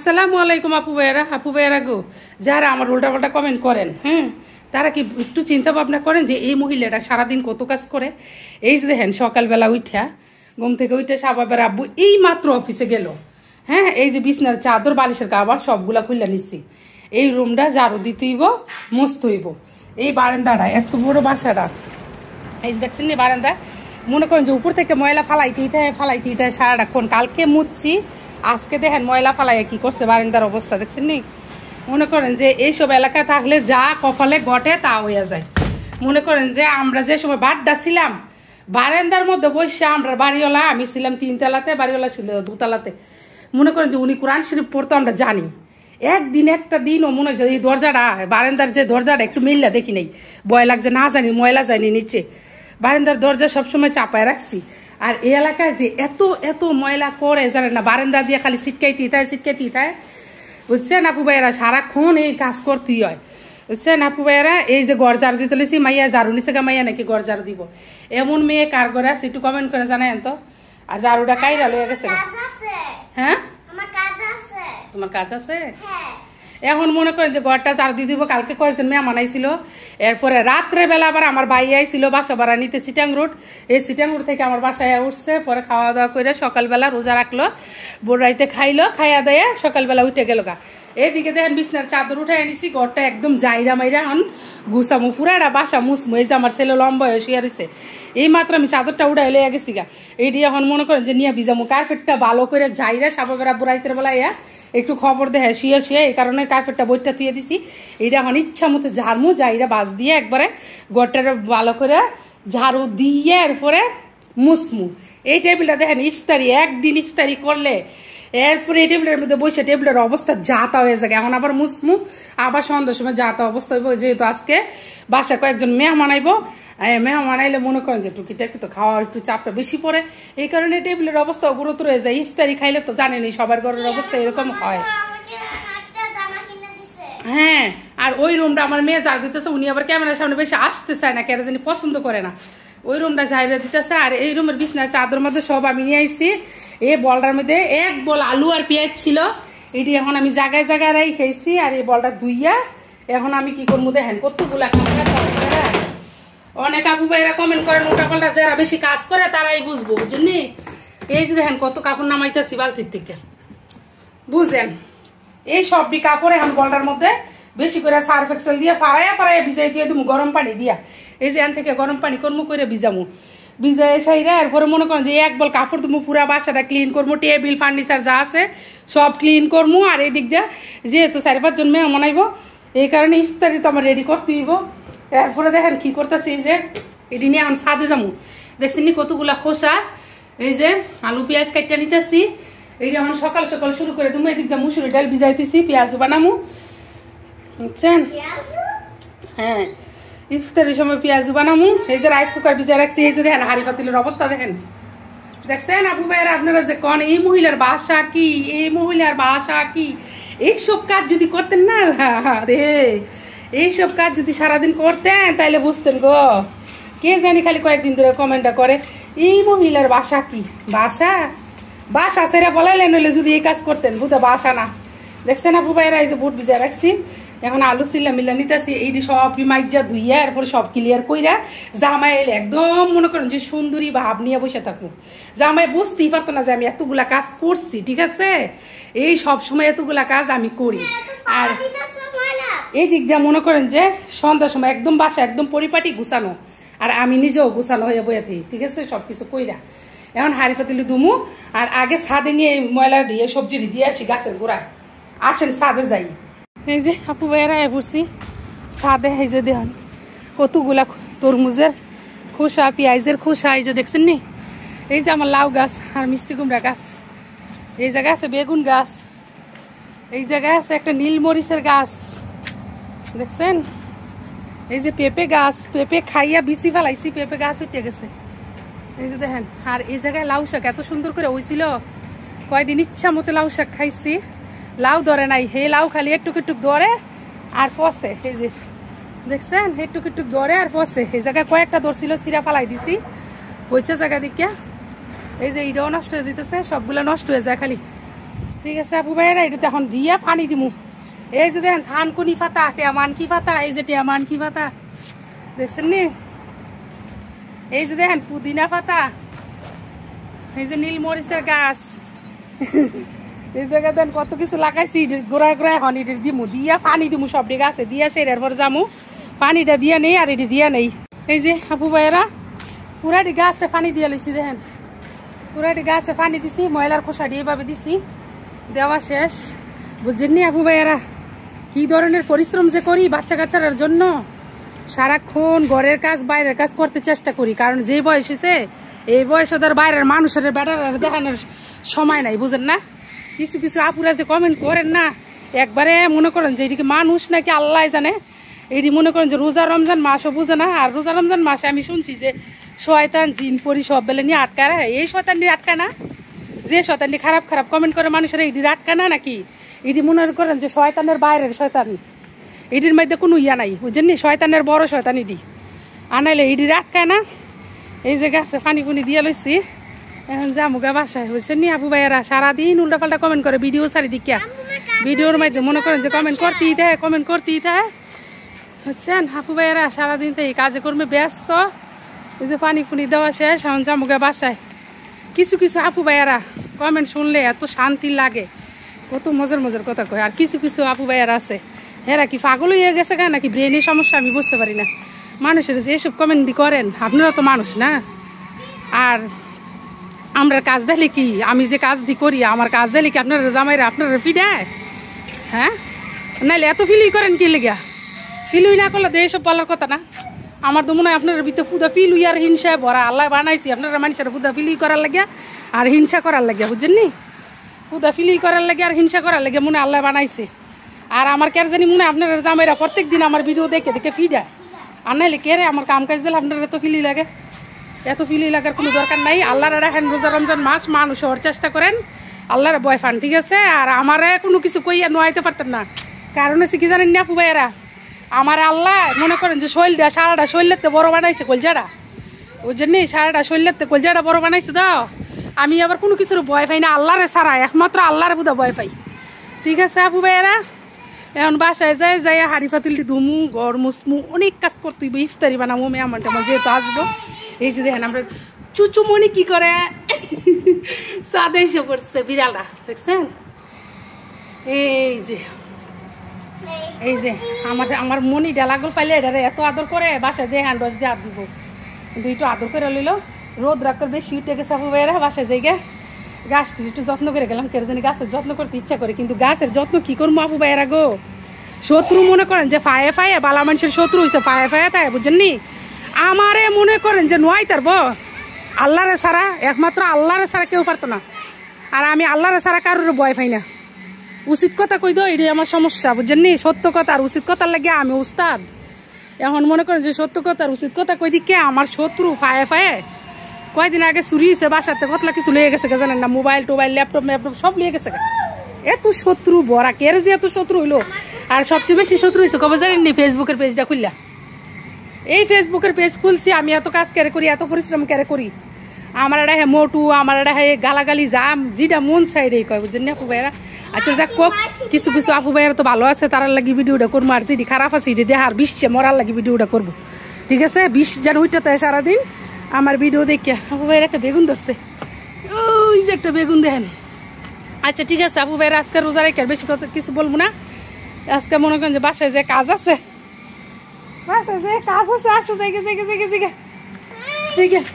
আসসালামু আলাইকুম আপু ভাইয়েরা গো, যারা আমার উল্টাপাল্টা কমেন্ট করেন, তারা কি একটু চিন্তা ভাবনা করেন যে এই মহিলাটা সারাদিন কত কাজ করে? এই যে দেখেন সকালবেলা উঠা ঘুম থেকে উঠে সাবাবের আব্বু এই মাত্র অফিসে গেল। এই যে বিছনার চাদর বালিশের কাবার সবগুলা খুলে নিচ্ছি। এই রুমটা ঝাড়ু দিতে হইব, মস্ত হইব। এই বারান্দাটা এত বড় বাসাটা, এই যে দেখছেন বারান্দা, মনে করেন যে উপর থেকে ময়লা ফালাইতেই থাকে সারাটাক্ষণ। কালকে মুছছি, আজকে দেখেন ময়লা ফালাইয়া কি করছে বারান্দার অবস্থা দেখছেন নি। মনে করেন যে এইসব এলাকায় থাকলে যা কপালে ঘটে তা হইয়া যায়। মনে করেন যে আমরা যে সময় বাড্ডা ছিলাম বারান্দার মধ্যে বসে, আমরা বাড়িওয়ালা, আমি ছিলাম 3 তলাতে, বাড়িওয়ালা ছিল 2 তলাতে। মনে করেন যে উনি কোরআন শরীফ পড়তো আমরা জানি। একদিন একটা দিন ও মনে হয় এই দরজাটা, বারান্দার যে দরজাটা একটু মিললা দেখি নাই, ভয় লাগছে, না জানি ময়লা যায়নি নিচে। বারান্দার দরজা সবসময় চাপায় রাখছি। আর এই এলাকায় যে এত এত ময়লা করে জানেন না, বারান্দা দিয়ে খালি ছিটকাইতে থাকে বুঝছেন আপু ভাইয়েরা, সারাক্ষণ এই কাজ করতেই হয় বুঝছেন আপু ভাইয়েরা। এই যে ঘর ঝাড়ু দিতে লইছি, মাইয়া ঝাড়ু নিচে গা, মাইয়া নাকি ঘর ঝাড়ু দিব। এমন মেয়ে কার ঘরে আছে একটু কমেন্ট করে জানাই তো। আর ঝাড়ুটা কাইরা লইয়া গেছে। হ্যাঁ তোমার কাজ আছে? এখন মনে করেন যে ঘরটা ঝাড়ু দিয়ে দিব। কালকে কয়েকজন মেহমান আইছিল, এরপরে রাত্রে বেলা আবার আমার ভাই আইছিল বাসা ভাড়া নিতে চিটাং রোড। এই চিটাং রোড থেকে আমার বাসায় উঠছে, পরে খাওয়া দাওয়া করে সকালবেলা রোজা রাখলো, বোরাইতে খাইলো, খাইয়া দেয়া সকালবেলা উঠে গেল গা। এদিকে দেখেন বিছনার চাদর উঠে এনেছি, ঘরটা একদম জাইরা মাইরা এখন গুছামু, পুরাটা বাসা মুসমু। এই যে আমার ছেলে লম্বা হয়ে শুয়ে রয়েছে, এই মাত্র আমি চাদরটা উঠাই লইয়া গেছি গা। এইটি এখন মনে করেন যে নিয়ে ভিজামু। কার্পেটটা ভালো করে জাইরা সাবাবেরা বোরাইতে বেলাইয়া একটু খবর দেয় শুয়ে এই কারণে কার্পেটটা বইটা তুই দিছি। এইটা এখন ইচ্ছা মতো ঝাড়মু, জাইরা বাজ দিয়ে একবারে ঘরটা ভালো করে ঝাড়ু দিয়ে এরপরে মুসমু। এই টেবিলটা দেখেন ইফতারি, একদিন ইফতারি করলে এরপরে এই টেবিলের মধ্যে বসে টেবিলের অবস্থা যাতা হয়ে যায়। এখন আবার মুসমু, আবার সন্ধ্যার সময় যাতা অবস্থা হইব। যেহেতু আজকে বাসায় কয়েকজন মেহমান আইব, মেহমান আইলে মনে করেন যে টুকিটাকি তো খাওয়ার একটু চাপটা বেশি পড়ে, এই কারণে টেবিলের অবস্থা গুরুত্ব রয়ে যায়। ইফতারি খাইলে তো জানেনি সবার ঘরের অবস্থা এরকম হয়। হ্যাঁ, আর ওই রুমটা আমার মেয়ে ঝাড় দিতেছে, উনি আবার ক্যামেরার সামনে বেশি আসতে চায় না, কেন জানি পছন্দ করে না। ওই রুমটা ঝাড়িয়ে দিতেছে। আর এই রুমের বিছনার চাদর মধ্যে সব আমি নিয়ে আইছি। এই বলটার মধ্যে 1 বল আলু আর পেঁয়াজ ছিল, এটি এখন আমি জায়গায় জায়গায় রাইছি। আর এই বলটা ধুইয়া এখন আমি কি করবো দেখেন কতগুলা। অনেক আপু ভাইরা কমেন্ট করেন ওটা পাল্টা, যারা বেশি কাজ করে তারাই বুঝবো, বুঝেননি। এই যে দেখেন কত কাপড় নামাইতেছি বালতির থেকে, বুঝেন। এই সবটি কাপড় এখন বলটার মধ্যে বেশি করে সার্ফ এক্সেল দিয়ে ফাড়াইয়া ভিজাই দিয়ে দিব গরম পানি দিয়া। এই যে এখান থেকে গরম পানি করবো করে ভিজামু, ভিজাই সাইরা এরপরে মনে করেন যে 1 বল কাপড় দিব, পুরা বাসাটা ক্লিন করবো, টেবিল ফার্নিচার যা আছে সব ক্লিন করবো। আর এই দিক দিয়ে যেহেতু 4-5 জন মেয়ে মানাইবো, এই কারণে ইফতারি তো আমার রেডি করতে হইব। এরপরে দেখেন কি করতেছি, এই যে এটি নিয়ে এখন ছাদে যাবো। দেখছেন নি কতগুলা খোসা, এই যে আলু পেঁয়াজ কাটিয়ে নিতেছি। এই এখন সকাল সকাল শুরু করে তুমি এদিক দিয়ে মুসুরি ডাল ভিজাইতেছি, পেঁয়াজ বানামু বুঝছেন। হ্যাঁ, ইফতারের সময় পেঁয়াজ বানামু। এই যে রাইস কুকার ভিজাই রাখছি। এই যে দেখেন হাড়ি পাতিলের অবস্থা দেখছেন আপু ভাইয়েরা, আপনারা যে কন এই মহিলার বাসা কি, এই মহিলার বাসা কি। এইসব কাজ যদি করতেন না রে, এইসব কাজ যদি সারাদিন করতেন তাইলে বুঝতেন গো। কে জানি খালি কয়েকদিন ধরে কমেন্টটা করে এই মহিলার বাসা কি। বাসা সেরা বলাইলেন হলে যদি এই কাজ করতেন, বুঝতে বাসা না। দেখছেন আপু ভাইয়েরা, এই যে বুট ভিজাই রাখছি, এখন আলু চিল্লা মিল্লা নিতেছি। এইটি সব মাইজা ধুইয়া এরপরে সব ক্লিয়ার কইরা জামাই এলে একদম মনে করেন যে সুন্দরী ভাব নিয়ে বসে থাকবো। জামাই বুঝতেই পারতো না যে আমি এতগুলা কাজ করছি, ঠিক আছে। এই সব সময় এতগুলা কাজ আমি করি। আর এই দিক দিয়ে মনে করেন যে সন্ধ্যার সময় একদম বাসা একদম পরিপাটি গুছানো, আর আমি নিজেও গুছানো হয়ে বইয়া থাকি, ঠিক আছে, সবকিছু কইরা। এখন হাড়ি পাতিলে দুমু। আর আগে ছাদে নিয়ে ময়লা দিয়ে সবজি দিয়ে আসি গাছের গোড়ায়। আসেন ছাদে যাই। এই যে আপু ভাইয়েরা পড়ছি ছাদে, এই যে দেখেন কতগুলা তরমুজের খোসা, পেঁয়াজের খোসা। এই যে দেখছেন নি, এই যে আমার লাউ গাছ আর মিষ্টি কুমড়া গাছ, এই জায়গায় আছে বেগুন গাছ, এই জায়গায় আছে একটা নীলমরিচের গাছ দেখছেন। এই যে পেঁপে গাছ, পেঁপে খাইয়া বিচি ফেলাইছি, পেঁপে গাছ উঠে গেছে, এই যে দেখেন। আর এই জায়গায় লাউ শাক এত সুন্দর করে হয়েছিল, কয়দিন ইচ্ছা মতো লাউ শাক খাইছি, লাউ ধরে নাই। হে লাউ খালি একটুক ধরে আর পচে, এই যে দেখছেন একটুক ধরে আর পচে। এই জায়গায় কয়েকটা ধরছিল, চিরা ফালাই দিছি পয়সা জায়গা দিকে। এই যে এটাও নষ্ট হয়ে দিতেছে, সবগুলো নষ্ট হয়ে যায় খালি। ঠিক আছে আপু ভাইয়েরা, এটা এখন দিয়া পানি দিমু। এই যে দেখেন থানকুনি পাতা, টেমানকি পাতা, এই যে টেমানকি পাতা দেখছেন নি, এই যে দেখেন পুদিনা পাতা, এই যে নীল মরিচের গাছ, এই জায়গা দেন কত কিছু লাগাইছি, গোড়ায় গোড়ায় হন এটি দিমু, দিয়া পানি দিমু সবটি গাছে, দিয়া সেটার পর যামু পানিটা দিয়া নেই আর এটি দিয়া নেই। এই যে আপু ভাইয়েরা পুরাটি গাছে পানি দিয়ে লইছি, দেখেন পুরাটি গাছে পানি দিছি, ময়লার খোসাটি এইভাবে দিছি, দেওয়া শেষ। বুঝছেন নি আপু ভাইয়েরা কি ধরনের পরিশ্রম যে করি বাচ্চা কাচ্চার জন্য, সারাক্ষণ ঘরের কাজ বাইরের কাজ করতে চেষ্টা করি, কারণ যে বয়স হয়েছে এই বয়স ওদের বাইরের মানুষের বেটার দেখানোর সময় নাই, বুঝেন না। কিছু কিছু আপুরা যে কমেন্ট করেন না, একবারে মনে করেন যে এদিকে মানুষ নাকি আল্লাহ জানে, এটি মনে করেন যে রোজা রমজান মাসও বুঝে না। আর রোজা রমজান মাসে আমি শুনছি যে শয়তান জিন পরি সব বেলে নিয়ে আটকায়, এই শয়তানটি আটকায় না, যে শয়তানটি খারাপ খারাপ কমেন্ট করে মানুষের এটি আটকায় না নাকি, এটি মনে করেন যে শয়তানের বাইরের শয়তান, এটির মধ্যে কোনো ইয়া নাই, বুঝছেন নি, শয়তানের বড় শয়তান এটি আনাইলে এটির আটকায় না। এই যে গাছে পানি ফুনি দিয়ে লইছি, এখন যামুগা বাসায়, বুঝছেন নি আপু ভাইয়েরা। সারাদিন উল্টাপাল্টা কমেন্ট করে ভিডিও চারিদিকে, ভিডিওর মধ্যে মনে করেন যে কমেন্ট করতেই থাকে, কমেন্ট করতেই থাকে, বুঝছেন আপু ভাইয়েরা। সারাদিন তো এই কাজে কর্মে ব্যস্ত। এই যে পানি ফুনি দেওয়া শেষ, এখন যামুগা বাসায়। কিছু কিছু আপু ভাইয়েরা কমেন্ট শুনলে এত শান্তি লাগে, কত মজার মজার কথা কয়। আর কিছু কিছু আপু ভাইয়ার আছে এরা কি পাগল হয়ে গেছে গা নাকি ব্রেনের সমস্যা, আমি বুঝতে পারি না। মানুষের যে এসব কমেন্ট করেন, আপনারা তো মানুষ না। আর আমরা কাজ দিলে কি, আমি যে কাজটি করি আমার কাজ দিলে কি আপনারা জামাইরা আপনারা ফিডায়, হ্যাঁ নাইলে এত ফিলই করেন কি লেগা? ফিলুই না করলে তো এইসব বলার কথা না। আমার তো মনে হয় আপনার ভিতরে ফুদা ফিলুই আর হিংসায় ভরা। আল্লাহ বানাইছি আপনারা মানুষের ফুদা ফিলুই করার লাগিয়া আর হিংসা করার লাগিয়া, বুঝছেন নি, ফুদা ফিলুই করার লাগে আর হিংসা করার লাগে মনে আল্লাহ বানাইছে। আর আমার কেন জানি মনে হয় আপনারা জামাইরা প্রত্যেক দিন আমার ভিডিও দেখে দেখে ফিডায়, আর নাইলে কে রে আমার কাম কাজ দিলে আপনার এত ফিলি লাগে, এত ফিলি লাগার কোনো দরকার নাই। আল্লাহরা রাখেন রোজা রমজান মাস, মানুষ হওয়ার চেষ্টা করেন, আল্লাহর ভয় পান, ঠিক আছে। আর আমারে কোনো কিছু কইয়া নোয়াইতে পারতেন না, কারণ হচ্ছে কি জানেন না আপু ভাইয়েরা, আমার আল্লাহ মনে করেন যে শৈলটা সারাটা শৈলের বড় বানাইছে, কলজাটা ওই জন্যই সারাটা শৈলের কলজাটা বড় বানাইছে দাও। আমি আবার কোনো কিছুর ভয় পাই না, আল্লাহরে ছাড়া একমাত্র আল্লাহরে বুধা ভয় পাই, ঠিক আছে আপু ভাইয়েরা। এখন বাসায় যাই যাই হাড়ি ফাতিলটি ধুমু, ঘর মুসমু, অনেক কাজ করতে হইব, ইফতারি বানাবো মেহমান টেমন যেহেতু আসবো। এই যে দেখেন আমরা চুচুমনি কি করে চাঁদে এসে পড়ছে বিড়ালটা, দেখছেন। এই যে এই যে আমার মনি ডালাগুলো পাইলে এটারে এত আদর করে, বাসায় যে হ্যান্ড ওয়াশ দিয়ে হাত দিব, কিন্তু একটু আদর করে লইল। রোদ রাগ করে বেশি উঠে গেছে আপু ভাইয়েরা, বাসায় যাই গে গাছটি একটু যত্ন করে গেলাম, কেন জানি গাছের যত্ন করতে ইচ্ছা করে, কিন্তু গাছের যত্ন কি করবো আপু ভাইয়েরা গো। শত্রু মনে করেন যে ফায়ে ফায়ে বালা মানুষের শত্রু হয়েছে, ফায়ে ফায়ে তাই, বুঝছেন নি। আমারে মনে করেন যে নয় তার আল্লাহরে ছাড়া, একমাত্র আল্লাহরে ছাড়া কেউ পারতো না। আর আমি আল্লাহরে ছাড়া কারোর ভয় পাই না। উচিত কথা কই দো, এটাই আমার সমস্যা, বুঝছেন নি। সত্য কথা আর উচিত কথার লাগে আমি উস্তাদ। এখন মনে করেন যে সত্য কথা আর উচিত কথা কই দিকে আমার শত্রু ফায়ে ফায়ে। কয়দিন আগে চুরি হয়েছে বাসাতে, কতলা কিছু লেগে গেছে জানেন না, মোবাইল টোবাইল ল্যাপটপ ম্যাপটপ সব লিয়ে গেছে। এত শত্রু ভরা, কে যে এত শত্রু হইলো। আর সবচেয়ে বেশি শত্রু হয়েছে কবে জানেন নি, ফেসবুকের পেজটা খুললা। এই ফেসবুকের পেজ খুলছি, আমি এত কাজ কেড়ে করি, এত পরিশ্রম কেড়ে করি, আমার এটা হ্যাঁ মোটু, আমার এটা হ্যাঁ গালাগালি জাম, যেটা মন সাইডেই কয়, বুঝছেন না আপু ভাইয়েরা। আচ্ছা যাক কোক, কিছু কিছু আপু ভাইয়েরা তো ভালো আছে, তারার লাগি ভিডিওটা করবো, আর যেটি খারাপ আছে এটি দেখার বিশ্বে মরার লাগি ভিডিওটা করবো, ঠিক আছে। 20 যেন উঠতে তাই সারাদিন আমার ভিডিও দেখে। আপু ভাইয়ের একটা বেগুন ধরছে, ওই যে একটা বেগুন দেখেন। আচ্ছা ঠিক আছে আপু ভাইয়েরা, আজকে রোজা রেখে বেশি কথা কিছু বলবো না। আজকে মনে করেন যে বাসায় যে কাজ আছে, বাসায় যে কাজ আছে, আসো জায়গা জায়গা জায়গা জায়গা, ঠিক আছে।